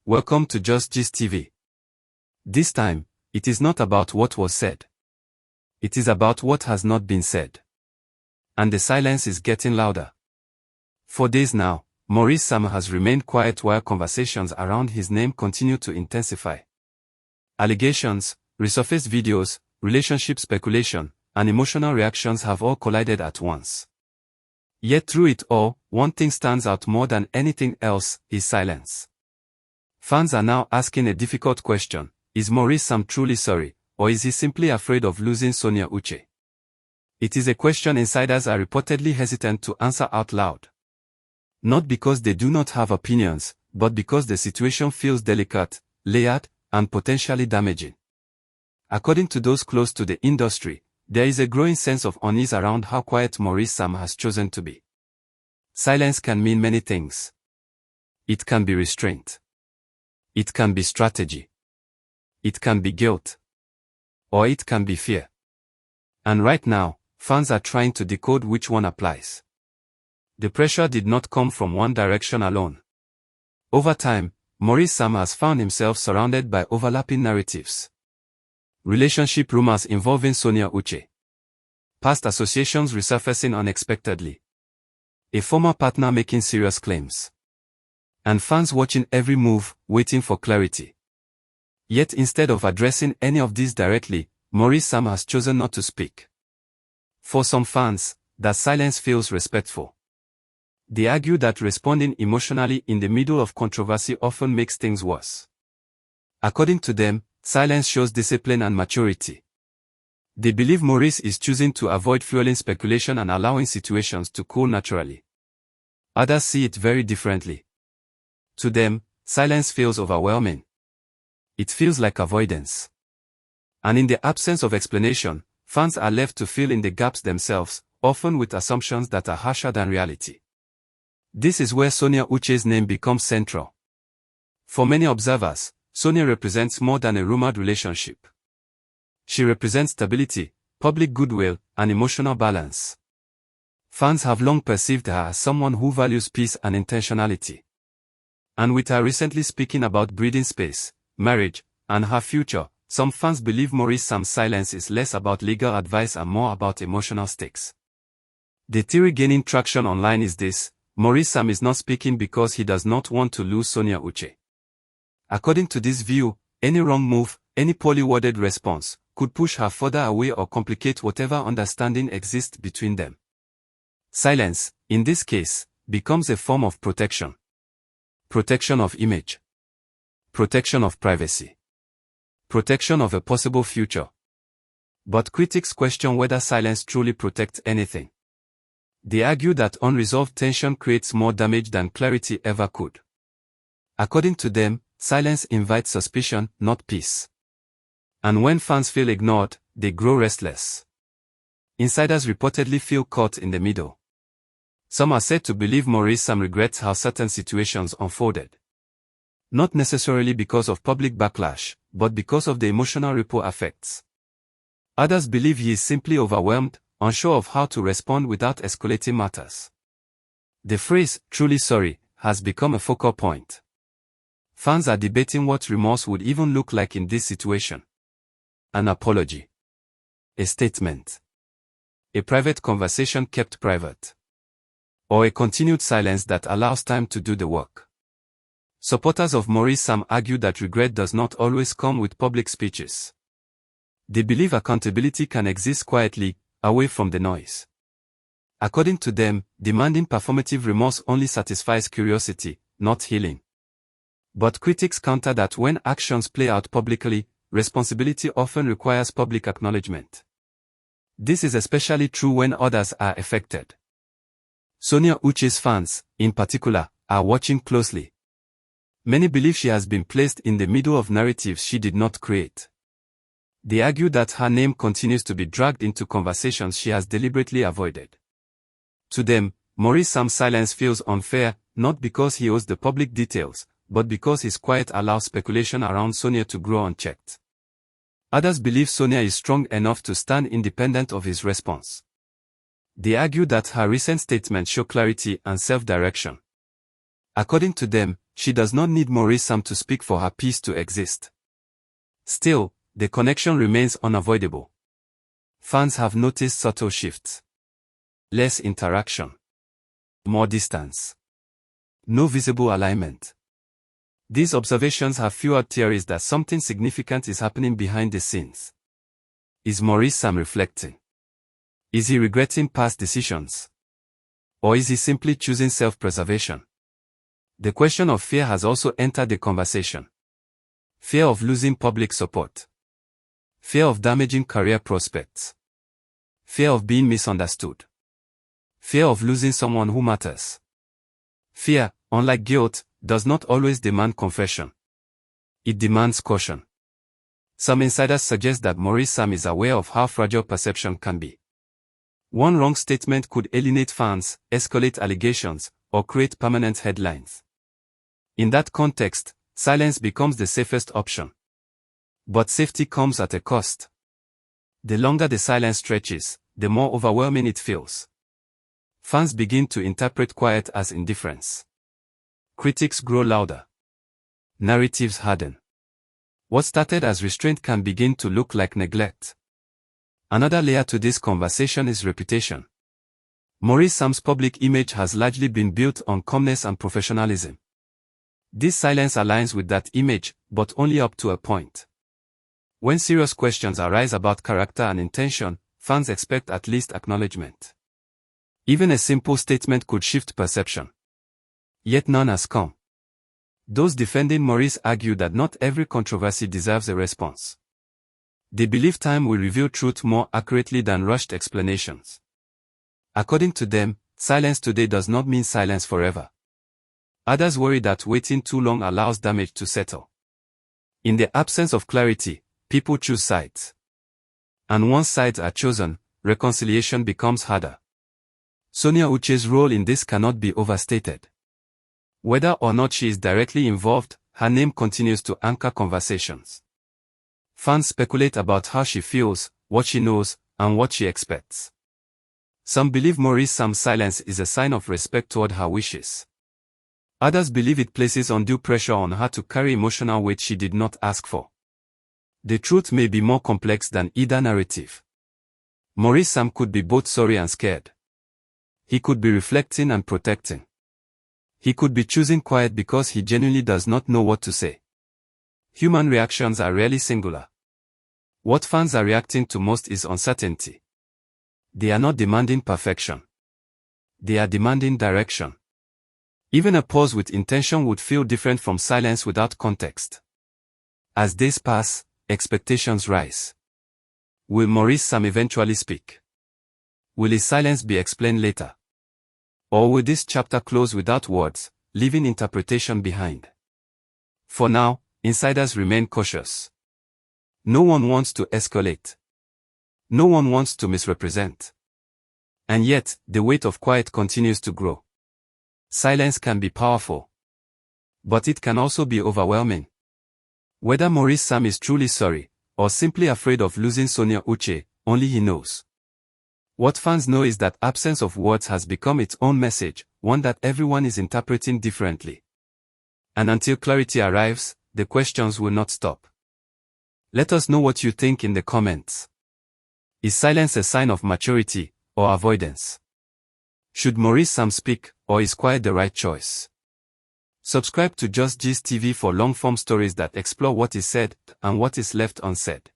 Welcome to Just Gist TV. This time, it is not about what was said. It is about what has not been said. And the silence is getting louder. For days now, Maurice Sam has remained quiet while conversations around his name continue to intensify. Allegations, resurfaced videos, relationship speculation, and emotional reactions have all collided at once. Yet through it all, one thing stands out more than anything else: his silence. Fans are now asking a difficult question: is Maurice Sam truly sorry, or is he simply afraid of losing Sonia Uche? It is a question insiders are reportedly hesitant to answer out loud. Not because they do not have opinions, but because the situation feels delicate, layered, and potentially damaging. According to those close to the industry, there is a growing sense of unease around how quiet Maurice Sam has chosen to be. Silence can mean many things. It can be restraint. It can be strategy. It can be guilt. Or it can be fear. And right now, fans are trying to decode which one applies. The pressure did not come from one direction alone. Over time, Maurice Sam has found himself surrounded by overlapping narratives. Relationship rumors involving Sonia Uche. Past associations resurfacing unexpectedly. A former partner making serious claims. And fans watching every move, waiting for clarity. Yet instead of addressing any of these directly, Maurice Sam has chosen not to speak. For some fans, that silence feels respectful. They argue that responding emotionally in the middle of controversy often makes things worse. According to them, silence shows discipline and maturity. They believe Maurice is choosing to avoid fueling speculation and allowing situations to cool naturally. Others see it very differently. To them, silence feels overwhelming. It feels like avoidance. And in the absence of explanation, fans are left to fill in the gaps themselves, often with assumptions that are harsher than reality. This is where Sonia Uche's name becomes central. For many observers, Sonia represents more than a rumored relationship. She represents stability, public goodwill, and emotional balance. Fans have long perceived her as someone who values peace and intentionality. And with her recently speaking about breathing space, marriage, and her future, some fans believe Maurice Sam's silence is less about legal advice and more about emotional stakes. The theory gaining traction online is this: Maurice Sam is not speaking because he does not want to lose Sonia Uche. According to this view, any wrong move, any poorly worded response, could push her further away or complicate whatever understanding exists between them. Silence, in this case, becomes a form of protection. Protection of image. Protection of privacy. Protection of a possible future. But critics question whether silence truly protects anything. They argue that unresolved tension creates more damage than clarity ever could. According to them, silence invites suspicion, not peace. And when fans feel ignored, they grow restless. Insiders reportedly feel caught in the middle. Some are said to believe Maurice Sam regrets how certain situations unfolded. Not necessarily because of public backlash, but because of the emotional ripple effects. Others believe he is simply overwhelmed, unsure of how to respond without escalating matters. The phrase, "truly sorry," has become a focal point. Fans are debating what remorse would even look like in this situation. An apology. A statement. A private conversation kept private. Or a continued silence that allows time to do the work. Supporters of Maurice Sam argue that regret does not always come with public speeches. They believe accountability can exist quietly, away from the noise. According to them, demanding performative remorse only satisfies curiosity, not healing. But critics counter that when actions play out publicly, responsibility often requires public acknowledgement. This is especially true when others are affected. Sonia Uche's fans, in particular, are watching closely. Many believe she has been placed in the middle of narratives she did not create. They argue that her name continues to be dragged into conversations she has deliberately avoided. To them, Maurice Sam's silence feels unfair, not because he owes the public details, but because his quiet allows speculation around Sonia to grow unchecked. Others believe Sonia is strong enough to stand independent of his response. They argue that her recent statements show clarity and self-direction. According to them, She does not need Maurice Sam to speak for her peace to exist. Still, the connection remains unavoidable. Fans have noticed subtle shifts. Less interaction. More distance. No visible alignment. These observations have fueled theories that something significant is happening behind the scenes. Is Maurice Sam reflecting? Is he regretting past decisions? Or is he simply choosing self-preservation? The question of fear has also entered the conversation. Fear of losing public support. Fear of damaging career prospects. Fear of being misunderstood. Fear of losing someone who matters. Fear, unlike guilt, does not always demand confession. It demands caution. Some insiders suggest that Maurice Sam is aware of how fragile perception can be. One wrong statement could alienate fans, escalate allegations, or create permanent headlines. In that context, silence becomes the safest option. But safety comes at a cost. The longer the silence stretches, the more overwhelming it feels. Fans begin to interpret quiet as indifference. Critics grow louder. Narratives harden. What started as restraint can begin to look like neglect. Another layer to this conversation is reputation. Maurice Sam's public image has largely been built on calmness and professionalism. This silence aligns with that image, but only up to a point. When serious questions arise about character and intention, fans expect at least acknowledgement. Even a simple statement could shift perception. Yet none has come. Those defending Maurice argue that not every controversy deserves a response. They believe time will reveal truth more accurately than rushed explanations. According to them, silence today does not mean silence forever. Others worry that waiting too long allows damage to settle. In the absence of clarity, people choose sides. And once sides are chosen, reconciliation becomes harder. Sonia Uche's role in this cannot be overstated. Whether or not she is directly involved, her name continues to anchor conversations. Fans speculate about how she feels, what she knows, and what she expects. Some believe Maurice Sam's silence is a sign of respect toward her wishes. Others believe it places undue pressure on her to carry emotional weight she did not ask for. The truth may be more complex than either narrative. Maurice Sam could be both sorry and scared. He could be reflecting and protecting. He could be choosing quiet because he genuinely does not know what to say. Human reactions are rarely singular. What fans are reacting to most is uncertainty. They are not demanding perfection. They are demanding direction. Even a pause with intention would feel different from silence without context. As days pass, expectations rise. Will Maurice Sam eventually speak? Will his silence be explained later? Or will this chapter close without words, leaving interpretation behind? For now, insiders remain cautious. No one wants to escalate. No one wants to misrepresent. And yet, the weight of quiet continues to grow. Silence can be powerful. But it can also be overwhelming. Whether Maurice Sam is truly sorry, or simply afraid of losing Sonia Uche, only he knows. What fans know is that absence of words has become its own message, one that everyone is interpreting differently. And until clarity arrives, the questions will not stop. Let us know what you think in the comments. Is silence a sign of maturity, or avoidance? Should Maurice Sam speak, or is quiet the right choice? Subscribe to Just Gist TV for long-form stories that explore what is said and what is left unsaid.